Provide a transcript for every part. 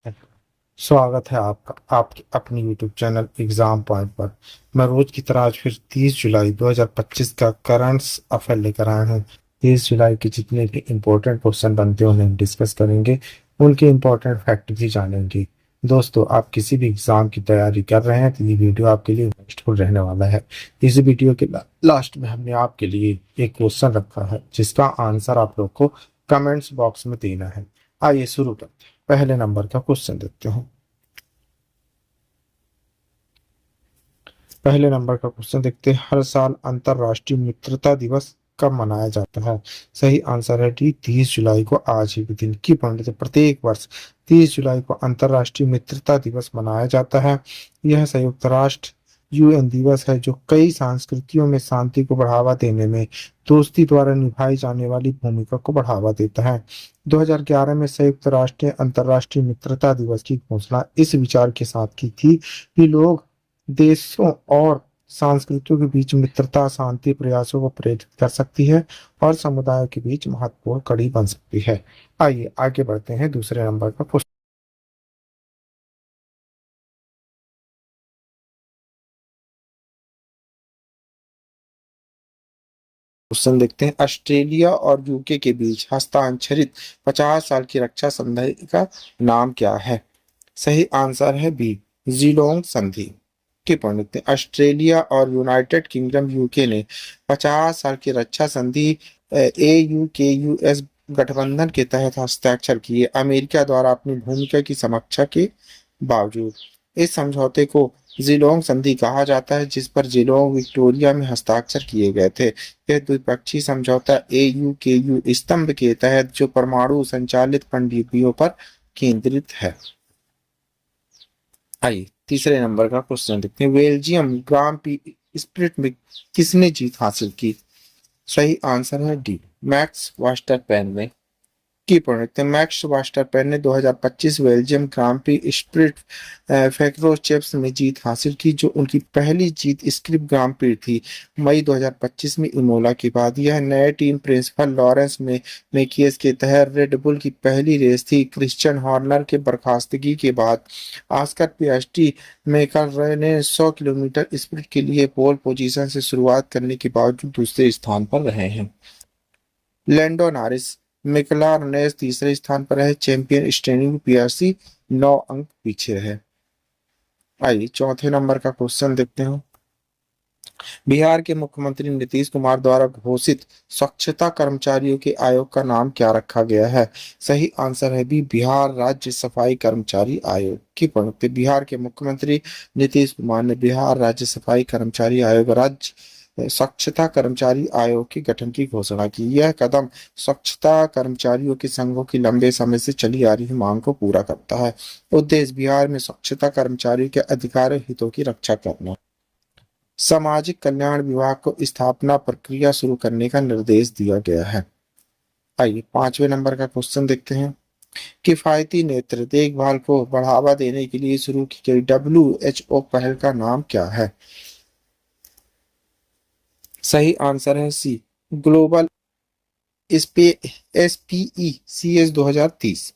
स्वागत है आपका आपके अपनी YouTube चैनल एग्जाम पॉइंट पर। मैं रोज की तरह आज फिर 30 जुलाई 2025 का करंट्स अफेयर लेकर आया हूँ। 30 जुलाई के जितने भी इम्पोर्टेंट क्वेश्चन बनते हैं उन्हें हम डिस्कस करेंगे, उनके इम्पोर्टेंट फैक्ट भी जानेंगे। दोस्तों, आप किसी भी एग्जाम की तैयारी कर रहे हैं तो ये वीडियो आपके लिए यूजफुल रहने वाला है। इस वीडियो के लास्ट में हमने आपके लिए एक क्वेश्चन रखा है जिसका आंसर आप लोग को कमेंट्स बॉक्स में देना है। आइए शुरू करते हैं। पहले नंबर का क्वेश्चन देखते हैं। पहले नंबर का क्वेश्चन देखते हैं। हर साल अंतर्राष्ट्रीय मित्रता दिवस कब मनाया जाता है? सही आंसर है डी, 30 जुलाई को। आज ही के दिन की पंडित प्रत्येक वर्ष 30 जुलाई को अंतर्राष्ट्रीय मित्रता दिवस मनाया जाता है। यह संयुक्त राष्ट्र यूएन दिवस है जो कई संस्कृतियों में शांति को बढ़ावा देने में दोस्ती द्वारा निभाई जाने वाली भूमिका को बढ़ावा देता है। 2011 में संयुक्त राष्ट्र ने अंतर्राष्ट्रीय मित्रता दिवस की घोषणा इस विचार के साथ की थी कि लोग देशों और संस्कृतियों के बीच मित्रता शांति प्रयासों को प्रेरित कर सकती है और समुदायों के बीच महत्वपूर्ण कड़ी बन सकती है। आइए आगे बढ़ते हैं। दूसरे नंबर का क्वेश्चन देखते हैं। ऑस्ट्रेलिया और यूके के बीच हस्ताक्षरित 50 साल की रक्षा संधि का नाम क्या है? सही आंसर है बी, जीलोंग संधि। के पॉइंट देखते हैं। ऑस्ट्रेलिया और यूनाइटेड किंगडम यूके ने 50 साल की रक्षा संधि AUKUS गठबंधन के तहत हस्ताक्षर किए, अमेरिका द्वारा अपनी भूमिका की समीक्षा के बावजूद। इस समझौते को जिलोंग संधि कहा जाता है, जिस पर जिलोंग विक्टोरिया में हस्ताक्षर किए गए थे। यह द्विपक्षीय समझौता AUKU स्तंभ के तहत जो परमाणु संचालित पनडुब्बियों पर केंद्रित है। आइए तीसरे नंबर का क्वेश्चन देखते हैं। बेल्जियम ग्रां प्री स्प्रिंट में किसने जीत हासिल की? सही आंसर है डी, मैक्स वर्स्टैपेन ने। की पढ़ते हैं। मैक्स वर्स्टैपेन ने 2025 बेल्जियम ग्रां प्री स्प्रिंट फ्रैंकोचेम्स में जीत हासिल की, जो उनकी पहली जीत स्क्रिप ग्रां प्री थी मई 2025 में इमोला के बाद। यह नए टीम प्रिंसिपल लॉरेंस में मेकियस के तहत रेड बुल की पहली रेस थी। क्रिश्चियन हॉर्नर के बर्खास्तगी के बाद ऑस्कर पियास्ट्री मेकर ने 100 किलोमीटर स्प्रिंट के लिए पोल पोजीशन से शुरुआत करने के बावजूद दूसरे स्थान पर रहे हैं। लैंडो नॉरिस मैक्लारेन तीसरे स्थान पर है। चैंपियन स्टेनिंग पियर्सी 9 अंक पीछे है। आइए चौथे नंबर का क्वेश्चन देखते हैं। बिहार के मुख्यमंत्री नीतीश कुमार द्वारा घोषित स्वच्छता कर्मचारियों के आयोग का नाम क्या रखा गया है? सही आंसर है बी, बिहार राज्य सफाई कर्मचारी आयोग। की पढ़ते। बिहार के मुख्यमंत्री नीतीश कुमार ने बिहार राज्य सफाई कर्मचारी आयोग राज्य स्वच्छता कर्मचारी आयोग के गठन की घोषणा की। यह कदम स्वच्छता कर्मचारियों के संघों की लंबे समय से चली आ रही मांग को पूरा करता है। उद्देश्य बिहार में स्वच्छता कर्मचारियों के अधिकार और हितों की रक्षा करना। सामाजिक कल्याण विभाग को स्थापना प्रक्रिया शुरू करने का निर्देश दिया गया है। आइए पांचवें नंबर का क्वेश्चन देखते हैं। किफायती नेत्र देखभाल को बढ़ावा देने के लिए शुरू की गई WHO पहल का नाम क्या है? सही आंसर है सी, ग्लोबल SPECS 2030।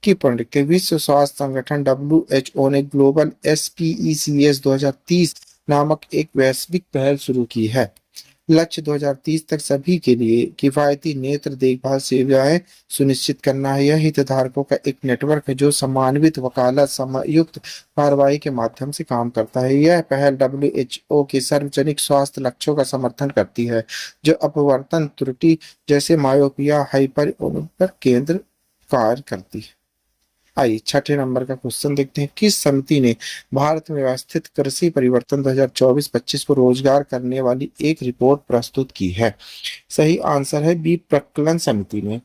की पॉइंट लिखते हैं। विश्व स्वास्थ्य संगठन WHO ने ग्लोबल SPECS 2030 नामक एक वैश्विक पहल शुरू की है। लक्ष्य 2030 तक सभी के लिए किफायती नेत्र देखभाल सेवाएं सुनिश्चित करना है। यह हितधारकों का एक नेटवर्क है जो समन्वित वकालत समयुक्त कार्रवाई के माध्यम से काम करता है। यह पहल WHO के सार्वजनिक स्वास्थ्य लक्ष्यों का समर्थन करती है, जो अपवर्तन त्रुटि जैसे मायोपिया हाइपर पर केंद्र कार्य करती है। आइए छठे नंबर का क्वेश्चन देखते हैं। किस समिति ने भारत में व्यवस्थित कृषि परिवर्तन 2024-25 को रोजगार करने वाली एक रिपोर्ट प्रस्तुत की है? सही आंसर है बी, प्रकलन समिति ने।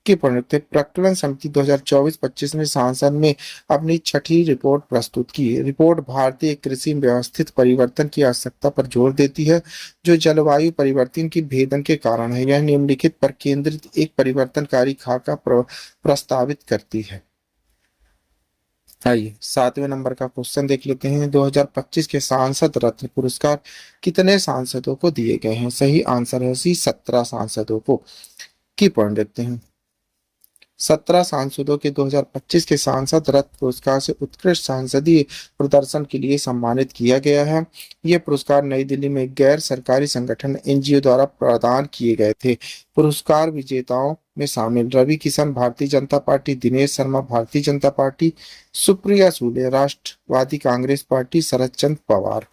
की पढ़ते। प्रकलन समिति 2024-25 में संसद में अपनी छठी रिपोर्ट प्रस्तुत की। रिपोर्ट भारतीय कृषि में व्यवस्थित परिवर्तन की आवश्यकता पर जोर देती है, जो जलवायु परिवर्तन की भेदन के कारण है। यह निम्नलिखित पर केंद्रित एक परिवर्तनकारी खाका प्रस्तावित करती है। आइए सातवें नंबर का क्वेश्चन देख लेते हैं। 2025 के सांसद रत्न पुरस्कार कितने सांसदों को दिए गए हैं? सही आंसर है सी, 17 सांसदों को। की पॉइंट देखते हैं। 17 सांसदों के 2025 के सांसद रत्न पुरस्कार से उत्कृष्ट सांसदीय प्रदर्शन के लिए सम्मानित किया गया है। ये पुरस्कार नई दिल्ली में गैर सरकारी संगठन एनजीओ द्वारा प्रदान किए गए थे। पुरस्कार विजेताओं में शामिल रवि किशन भारतीय जनता पार्टी, दिनेश शर्मा भारतीय जनता पार्टी, सुप्रिया सूले राष्ट्रवादी कांग्रेस पार्टी, शरद चंद्र पवार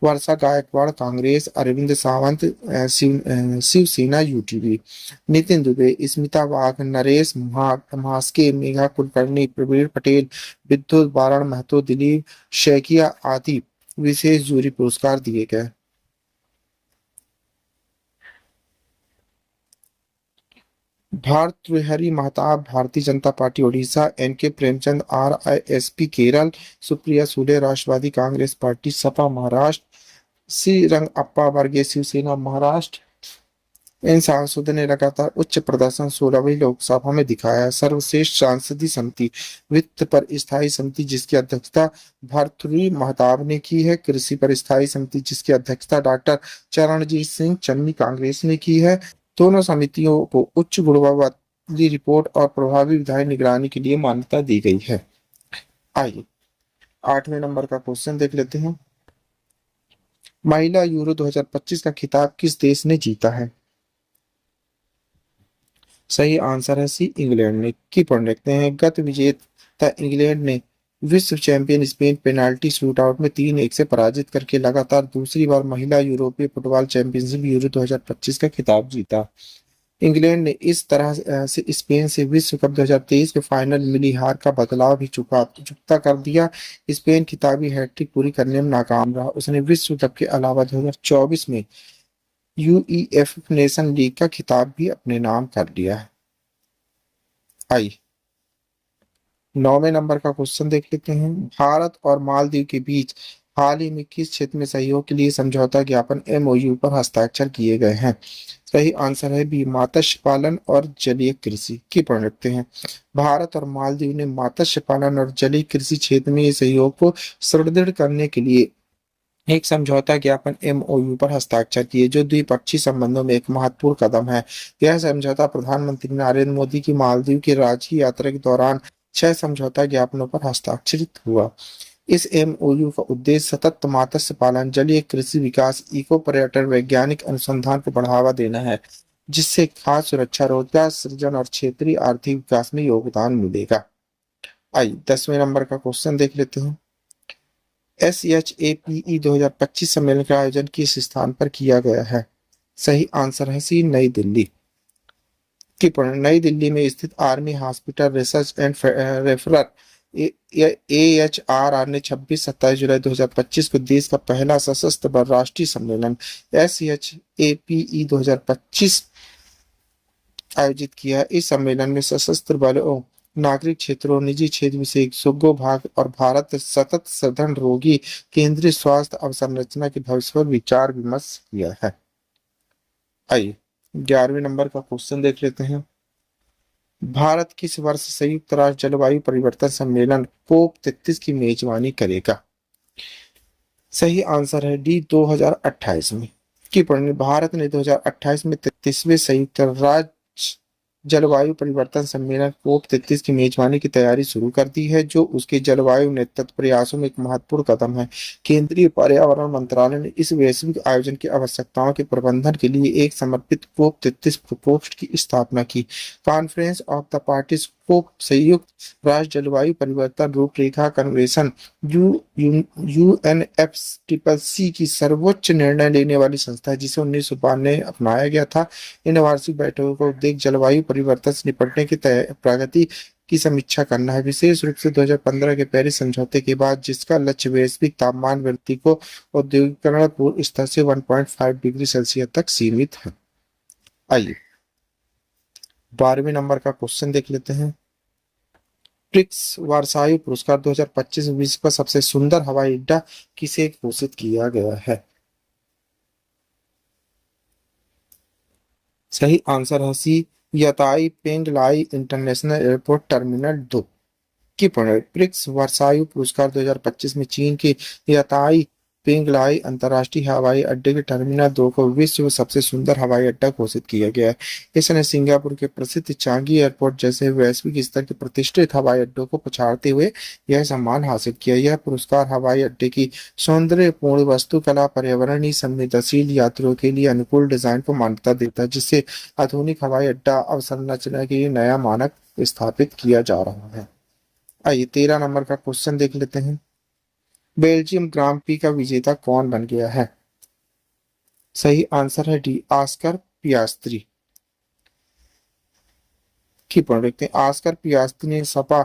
वर्षा गायकवाड़ कांग्रेस, अरविंद सावंत शिवसेना यूटीवी, नितिन दुबे, स्मिता वाघ, नरेश म्हास्के, मेघा कुलकर्णी, प्रवीण पटेल, विद्युत बारण महतो, दिलीप शैकिया आदि विशेष जूरी पुरस्कार दिए गए। भर्तृहरि महताब भारतीय जनता पार्टी उड़ीसा, एनके प्रेमचंद आरआईएसपी केरल, सुप्रिया सूले राष्ट्रवादी कांग्रेस पार्टी सपा महाराष्ट्र, श्रीरंगप्पा वर्गीय शिवसेना महाराष्ट्र। इन सांसदों ने लगातार उच्च प्रदर्शन 16वीं लोकसभा में दिखाया। सर्वश्रेष्ठ सांसदीय समिति वित्त पर स्थायी समिति जिसकी अध्यक्षता भर्तृहरि महताब ने की है, कृषि पर स्थायी समिति जिसकी अध्यक्षता डॉक्टर चरणजीत सिंह चन्नी कांग्रेस ने की है। दोनों समितियों को उच्च गुणवत्ता रिपोर्ट और प्रभावी विधायी निगरानी के लिए मान्यता दी गई है। आइए 8वें नंबर का क्वेश्चन देख लेते हैं। महिला यूरो 2025 का खिताब किस देश ने जीता है? सही आंसर है सी, इंग्लैंड ने। की पढ़ देखते हैं। गत विजेता इंग्लैंड ने विश्व चैंपियन स्पेन पेनाल्टी शूटआउट में 3-1 से पराजित करके लगातार दूसरी बार महिला यूरोपीय फुटबॉल चैंपियनशिप यूरो 2025 का खिताब जीता। इंग्लैंड ने इस तरह से स्पेन से विश्व कप 2023 के फाइनल मिली हार का बदलाव भी चुकता कर दिया। स्पेन खिताबी हैट्रिक पूरी करने में नाकाम रहा। उसने विश्व कप के अलावा 2024 में यूईएफ नेशन लीग का खिताब भी अपने नाम कर लिया है। आई 9वें नंबर का क्वेश्चन देख लेते हैं। भारत और मालदीव के बीच हाल ही में किस क्षेत्र में सहयोग के लिए समझौता ज्ञापन एमओयू पर हस्ताक्षर किए गए हैं? सही आंसर है बी, मत्स्य पालन और जलीय कृषि। की पढ़ रखते हैं। भारत और मालदीव ने मत्स्य पालन और जलीय कृषि क्षेत्र में सहयोग को सुदृढ़ करने के लिए एक समझौता ज्ञापन एमओयू पर हस्ताक्षर किए, जो द्विपक्षीय संबंधों में एक महत्वपूर्ण कदम है। यह समझौता प्रधानमंत्री नरेंद्र मोदी की मालदीव की राज्य यात्रा के दौरान 6 समझौता ज्ञापनों पर हस्ताक्षरित हुआ। इस एमओयू का उद्देश्य सतत मत्स्य पालन, जलीय कृषि विकास, इको पर्यटन, वैज्ञानिक अनुसंधान को बढ़ावा देना है, जिससे खाद्य सुरक्षा, रोजगार सृजन और क्षेत्रीय आर्थिक विकास में योगदान मिलेगा। आइए 10वें नंबर का क्वेश्चन देख लेते हैं। SHAPE 2025 सम्मेलन का आयोजन किस स्थान पर किया गया है? सही आंसर है सी, नई दिल्ली। नई दिल्ली में स्थित army hospital research and referral AHRR ने 26-27 जुलाई 2025 को देश का पहला सशस्त्र बल राष्ट्रीय सम्मेलन SHAPE 2025 आयोजित किया। इस सम्मेलन में सशस्त्र बलों, नागरिक क्षेत्रों, निजी क्षेत्र विशेषज्ञों भाग और भारत सतत सघन रोगी केंद्रीय स्वास्थ्य अवसंरचना के भविष्य पर विचार विमर्श किया है। आइए 11वें नंबर का क्वेश्चन देख लेते हैं। भारत किस वर्ष संयुक्त राष्ट्र जलवायु परिवर्तन सम्मेलन कोप 33 की मेजबानी करेगा? सही आंसर है डी, 2028 में। की पढ़ने भारत ने 2028 में 33वें संयुक्त राष्ट्र जलवायु परिवर्तन सम्मेलन कोप 33 की मेजबानी की तैयारी शुरू कर दी है, जो उसके जलवायु नेतृत्व प्रयासों में एक महत्वपूर्ण कदम है। केंद्रीय पर्यावरण मंत्रालय ने इस वैश्विक आयोजन की आवश्यकताओं के प्रबंधन के लिए एक समर्पित कोप 33 प्रकोष्ठ की स्थापना की। कॉन्फ्रेंस ऑफ द पार्टीज कोप संयुक्त राष्ट्र जलवायु परिवर्तन रूपरेखा कन्वेंशन UNFCCC की सर्वोच्च निर्णय लेने वाली संस्था है, जिसे 1992 में अपनाया गया था। इन वार्षिक बैठकों का उद्देश्य जलवायु परिवर्तन से निपटने की प्रगति की समीक्षा करना है, विशेष रूप से 2015 के पेरिस समझौते के बाद, जिसका लक्ष्य वैश्विक तापमान वृद्धि को औद्योगिकरण पूर्व स्तर से 1.5 डिग्री सेल्सियस तक सीमित है। आइए 12वें नंबर का क्वेश्चन देख लेते हैं। प्रिक्स वर्साई पुरस्कार 2025 विश्व का सबसे सुंदर हवाई अड्डा किसे घोषित किया गया है? सही आंसर है सी, यताई पेंग लाई इंटरनेशनल एयरपोर्ट टर्मिनल 2। की प्रिक्स वर्साई पुरस्कार 2025 में चीन के यताई पिंगलाई अंतर्राष्ट्रीय हवाई अड्डे के टर्मिनल 2 को विश्व में सबसे सुंदर हवाई अड्डा घोषित किया गया है। इसने सिंगापुर के प्रसिद्ध चांगी एयरपोर्ट जैसे वैश्विक स्तर के प्रतिष्ठित हवाई अड्डों को पछाड़ते हुए यह सम्मान हासिल किया। यह पुरस्कार हवाई अड्डे की सौंदर्यपूर्ण वास्तुकला, पर्यावरणीय संवेदनशील यात्रियों के लिए अनुकूल डिजाइन को मान्यता देता है, जिससे आधुनिक हवाई अड्डा अवसंरचना के लिए नया मानक स्थापित किया जा रहा है। आइए 13 नंबर का क्वेश्चन देख लेते हैं। बेल्जियम ग्रां प्री का विजेता कौन बन गया है? सही आंसर है डी, आस्कर पियास्त्री। की पढ़ देखते हैं। आस्कर पियास्त्री ने सपा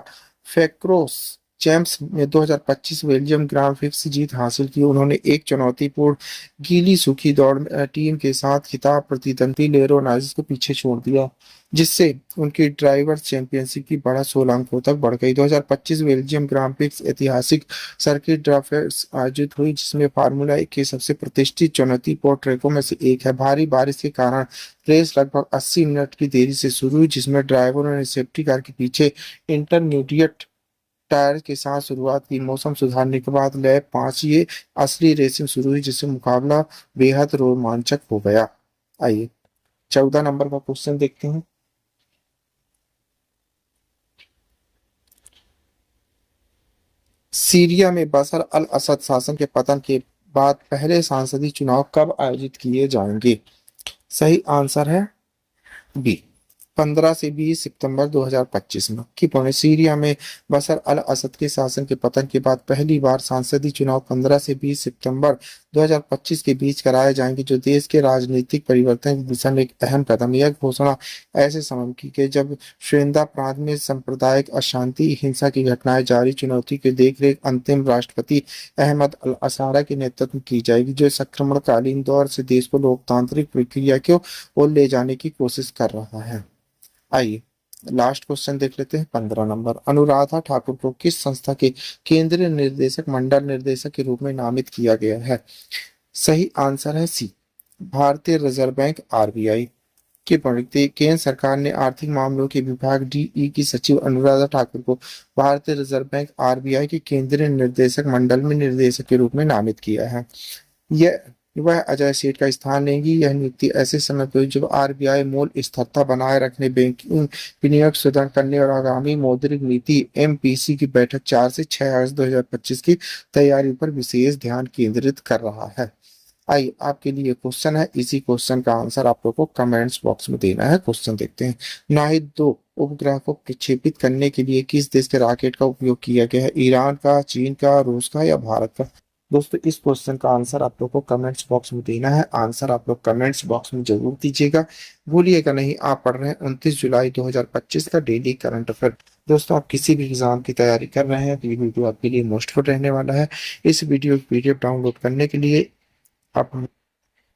फेक्रोस चैंप्स में 2025 बेल्जियम ग्रां प्रिक्स की जीत हासिल की। उन्होंने एक चुनौतीपूर्ण गीली सूखी दौड़ में टीम के साथ खिताब प्रतिद्वंदी लेरो नाजिस को पीछे छोड़ दिया, जिससे उनकी ड्राइवर चैंपियनशिप की बढ़त 16 अंकों तक बढ़ गई। 2025 बेल्जियम ग्रां प्रिक्स ऐतिहासिक सर्किट ड्राफ्ट्स आयोजित हुई, जिसमें फार्मूला 1 के सबसे प्रतिष्ठित चुनौतीपूर्ण ट्रैकों में से एक है। भारी बारिश के कारण रेस लगभग 80 मिनट की देरी से शुरू हुई, जिसमें ड्राइवरों ने सेफ्टी कार के पीछे इंटरमीडिएट टायर के साथ शुरुआत की। मौसम सुधारने के बाद लैप 5 ये असली रेसिंग शुरू हुई, जिससे मुकाबला बेहद रोमांचक हो गया। आइए 14 नंबर का क्वेश्चन देखते हैं। सीरिया में बशर अल असद शासन के पतन के बाद पहले सांसदीय चुनाव कब आयोजित किए जाएंगे? सही आंसर है बी, 15 से 20 सितंबर 2025 में। की पॉइंट, सीरिया में बशर अल असद के शासन के पतन के बाद पहली बार संसदीय चुनाव 15 से 20 सितंबर 2025 के बीच कराए जाएंगे, जो देश के राजनीतिक परिवर्तन की दिशा में एक अहम कदम है। यह घोषणा ऐसे समय की गई जब श्वेंदा प्रांत में सांप्रदायिक अशांति, हिंसा की घटनाएं जारी, चुनौती के देखरेख अंतिम राष्ट्रपति अहमद अल असारा के नेतृत्व में की जाएगी, जो संक्रमणकालीन दौर से देश को लोकतांत्रिक प्रक्रिया की ओर ले जाने की कोशिश कर रहा है। आइए लास्ट क्वेश्चन देख लेते हैं। 15 नंबर, अनुराधा ठाकुर को किस संस्था के केंद्रीय निर्देशक मंडल निर्देशक के रूप में नामित किया गया है? सही आंसर है सी, भारतीय रिजर्व बैंक आरबीआई। की प्रवृत्ति, केंद्र सरकार ने आर्थिक मामलों के विभाग डीई की सचिव अनुराधा ठाकुर को भारतीय रिजर्व बैंक आरबीआई के केंद्रीय निर्देशक मंडल में निर्देशक के रूप में नामित किया है। यह वह अजय सेठ का स्थान लेंगी। यह नियुक्ति ऐसे समय पर जब आरबीआई मूल स्थिरता बनाए रखने, बैंकिंग विनियोग सुधार करने और आगामी मौद्रिक नीति एमपीसी की बैठक 4 से 6 अगस्त 2025 की तैयारी पर विशेष ध्यान केंद्रित कर रहा है। आइए आपके लिए क्वेश्चन है, इसी क्वेश्चन का आंसर आप लोग को कमेंट्स बॉक्स में देना है। क्वेश्चन देखते हैं। नाहिद 2 उपग्रह को प्रक्षेपित करने के लिए किस देश के रॉकेट का उपयोग किया गया है? ईरान का, चीन का, रूस का या भारत का? दोस्तों इस क्वेश्चन का आंसर आप लोग को कमेंट्स बॉक्स में देना है। आंसर आप लोग कमेंट्स बॉक्स में जरूर दीजिएगा, भूलिएगा नहीं। आप पढ़ रहे हैं 29 जुलाई 2025 का डेली करंट अफेयर। दोस्तों आप किसी भी एग्जाम की तैयारी कर रहे हैं तो ये वीडियो आपके लिए मोस्टफुल रहने वाला है। इस वीडियो की पीडीएफ डाउनलोड करने के लिए आप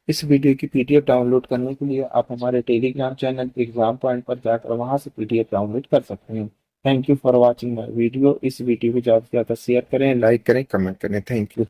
इस वीडियो की पीडीएफ डाउनलोड करने के लिए आप हमारे टेलीग्राम चैनल एग्जाम पॉइंट पर जाकर वहां से पीडीएफ डाउनलोड कर सकते हैं। Thank you for watching my video. इस वीडियो को ज़्यादा से ज़्यादा शेयर करें, लाइक करें, कमेंट करें। Thank you.